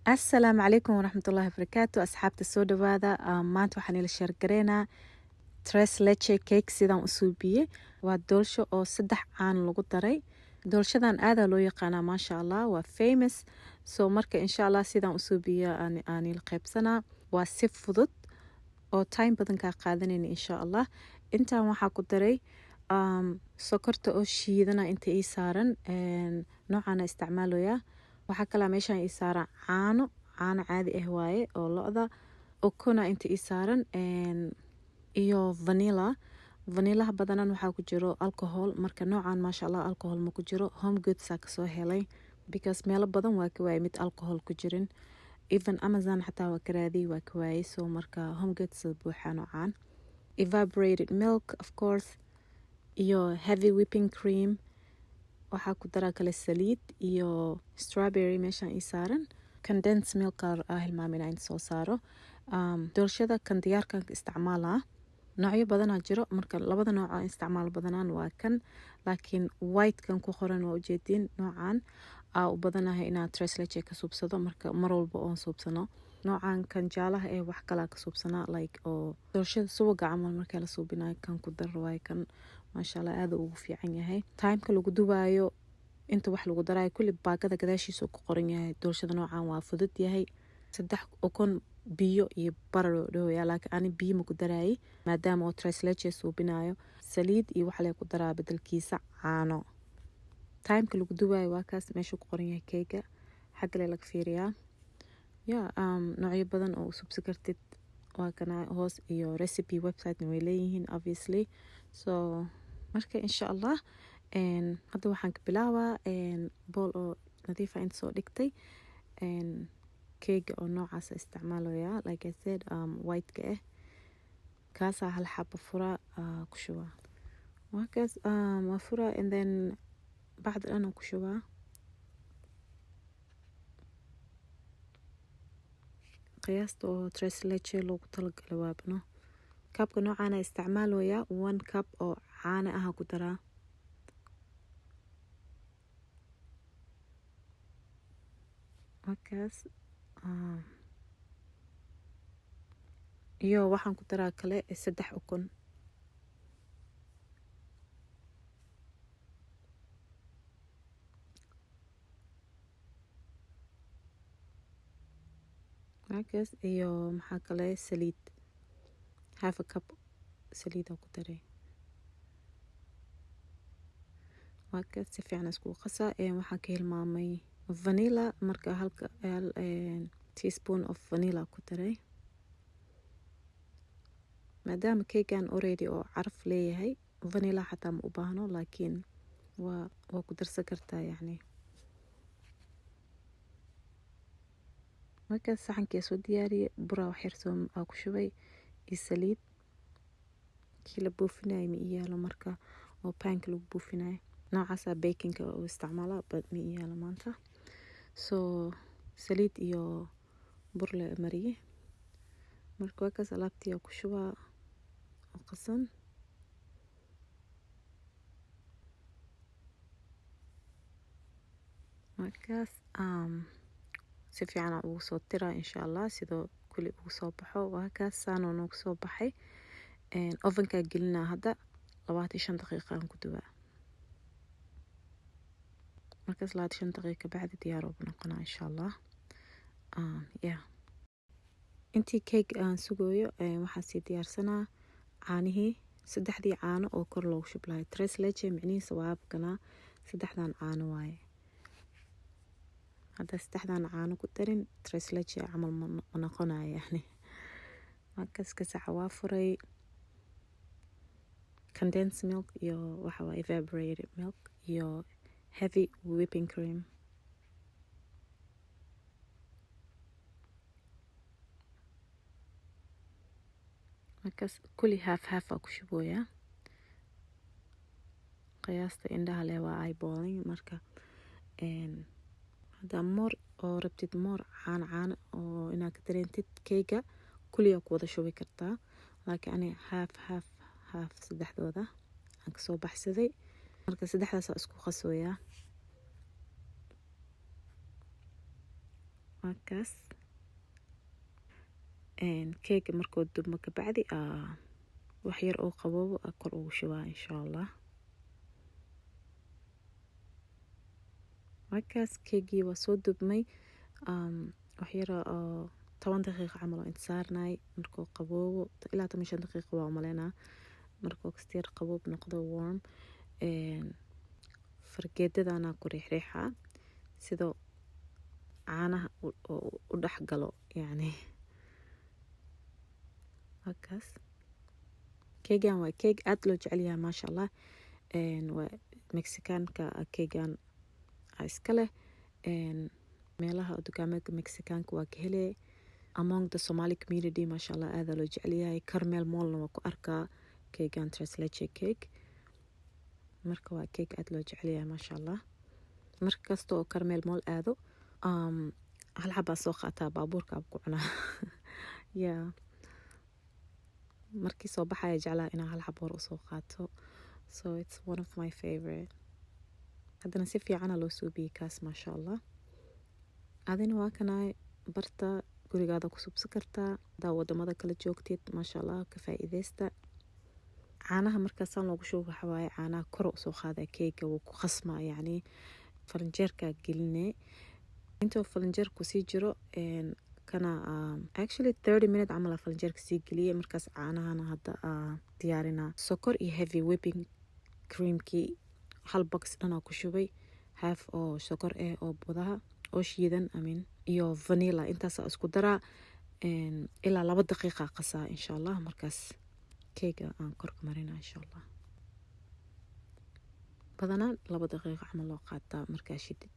السلام عليكم ورحمة الله وبركاته أصحابتي السوداء هذا maanta waxaan ila sheergareynaa tres leche cake sidaan u suubiyey waa doolsho oo 3 caan lagu daray doolshadan aadaa loo yaqaanaa maasha allah waa famous so marka insha allah sidaan u suubiyo aan ila qaybsanaa waa si fudud oo time badan kaa qaadanayna insha allah intaan waxaa ku daray sokorta oo shiidana inta ii saaran noocaana isticmaaloyaa waxaa kalaa meeshaan ii saaran caano caadi ah waaye oo lo-da ukuna inta ii saaran iyo vanilaha badanan waxaa ku jiro alcohol marka noocan maasha allah alcohol ma ku jiro home goodsaa kasoo helay because meelo badan waa ka waayay mid alcohol ku jirin even amazon xataa waa ka raadiyey waa ka waayay so marka home goods buuxaa noocan evaporated milk of course iyo heavy whipping cream waxaa ku daraa kale saliid iyo strawberry meeshaan ii saaran condensed milk hilmaamina inta soo saaro doolshada kan diyaarkan isticmaalaa noocyo badanaa jiro marka labada nooc aan isticmaal badanaan waa kan laakiin white-kan ku qoran waa ujeediin noocan u badanahay inaad tres leche ka suubsado marka mar walba oon suubsano noocan kan jaalaha ee wax kalaa ka suubsanaa like oo doolshada subaga camal marka la suubinayo kan ku dar waaye kan maasha allah aada ugu fiican yahay timeka lagu dubaayo inta wax lagu daraayo kulli baakada gadaashiisa ku qoran yahay doolshada noocan waa fudud yahay 3 ukun biyo iyo bararo dhowyaa laakiin ani biyo ma ku daraayay maadaama oo tres leche suubinayo saliid iyo waxa lee ku daraa bedelkiisa caano timeka lagu dubaayo waa kaas meesha ku qoran yahay keega xagga lee laga fiiriyaa noocyo badan oo subsi kartid waa kana hoos iyo recipe website-na way leeyihiin obviously so marka insha allah hadda waxaan ka bilaabaa bool oo nadiifa inta soo dhigtay keega oo noocaas isticmaalayaa like I said white-ka ah kaasaa hal xabo furaa ku shubaa waa kaas waa furaa and then bacda dhan ku shubaa qiyaasta oo tres leche loogu talagalay waabno kabka noocaana isticmaalayaa 1 cup oo caano ah ku daraa markaas iyo waxaan ku daraa kale 3 ukun markaas iyo maxaa kale saliid half a cup saliid ku daray markaas si fiican isku qasaa waxaan ka hilmaamay vanilla marka halka teaspoon of vanilla ku daray maadaama keegan already oo caraf leeyahay vanilla xataa ma u baahno laakiin waa ku darsan kartaa yacni markaas saxankii soo diyaariyey buraa wax yar soo ku shubay iyo saliid kii la buufinayo ma iyaalo marka oo paanka lagu buufinayo noocaasaa bakinka u isticmaalaa but ma iyaalo maanta so saliid iyo bur la mariyey marka waa kaas alaabtii ku shubaa oo qasan markaas si fiican ugu soo tiraa insha allah sidoo kulli ugu soo baxo waa kaas saanoo noogu soo baxay ovenka gelinaa hadda 25 daqiiqo aan ku dubaa markaas 25 daqiiqo bacdi diyaar uu noqonaa insha allah intii cake aan sugayo waxaan sii diyaarsanaa caanihii 3 caano oo kor loogu shublahay tres leche micnihiisa waa kana 3 caano waaye hadda 3 caano ku darin tres leche camal ma noqonayo yani markaas ka sax waa furay condensed milk iyo waxa waa evaporated milk iyo heavy whipping cream markaas kulli half ku shubooyaa qiyaasta indhaha leh waa eyeballing marka hadda moor oo rabtid moor caano oo inaad ka dareentid keega kulliyaa ku wada shubi kartaa laakiin ani half saddexdooda aan kasoo baxsaday marka saddexdaas isku qasooyaa markaas keega markuu dubmo kabacdi wax yar oo qaboobo kor ugu shubaa insha allah. markaas keegii waa soo dubmay wax yar oo 10 daqiiqo camal oo intisaarnay markuu qaboobo ilaa 15 daqiiqo waa umaleynaa. markuu kasteer qaboob noqdo warm fargeetadana ku riixriixa sidoo caanaha u dhex galo yani. markaas keegan waa keeg aad loo jecel yahay maasha allah. waa Mexicaanka keegan iska leh meelaha dukaamada Mexicaanka waa ka helay among the Somali community maasha allah aad loo jecel yahay. Carmel Mallna waa ku arkaa keegan tres leche cake. marka waa keeg aad loo jecel yahay maasha allah. markasta oo Carmel Mall aado hal xabaa soo qaataa baabuurka ku cunaa yeah. markii soo baxaya jeclaa inaan hal xabo hor usoo qaato, so it's one of my favorite. haddana si fiicana loo suubiyey kaas maasha allah. adina waa kanay barta gurigaada ku subsan kartaa hadaa wadamada kala joogteed maasha allah ka faa'iideysta. caanaha markaasaan loogu shubo waxa waaye caanaha kor usoo qaadaa keega wuu ku khasmaa yani falanjeerka gelinee intoo falanjeerku sii jiro kana actually 30 minutes camal falanjeerka sii geliyay. markaas caanahana hadda diyaarina sokor iyo heavy whipping creamkii hal box dhanaa ku shubay half oo sokor oo budaha oo shiidan iyo vanilla intaas isku daraa ilaa 2 daqiiqa qasaa insha allah. markaas keega aan korka marina insha allah. badanaa 2 daqiiqo camal loo qaataa markaa shidid.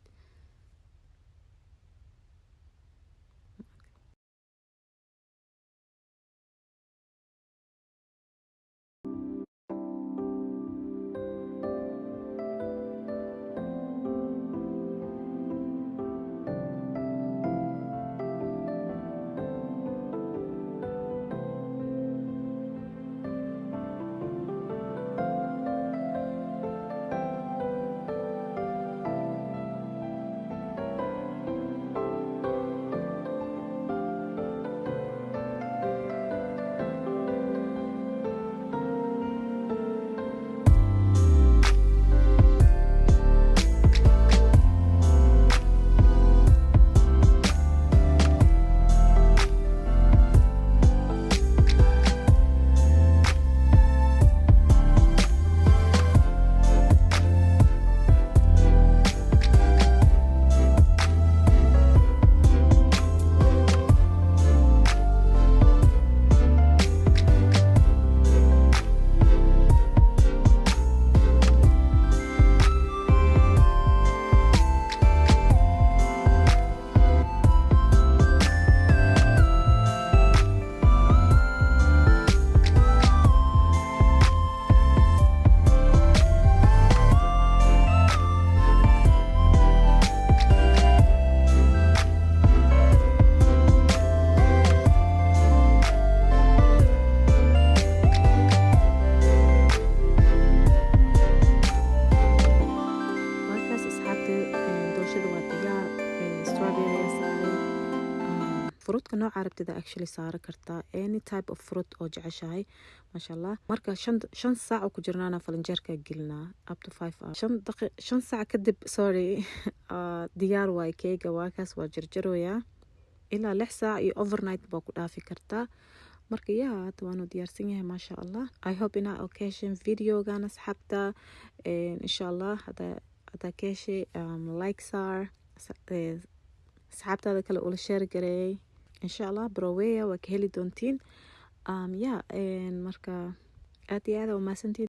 fruitka nooca rabtida actually saara kartaa any type of fruit oo jeceshahay masha allah. marka 5 saac oo ku jirnaana falanjeerka gelinaa up to 5 hours 5 saac kadib sorry diyaar waay keega waakaas waa jarjarooya ilaa 6 saac iyo overnight baa ku dhaafi kartaa. marka hadda waanu diyaarsan yahay masha allah. I hope inaa occasion videogan asxaabta insha allah hada keeshay like saar asxaabtaada kale ula share gareey insha allah broweya waa ka heli doontiin marka aad iyo aad u mahadsantiin.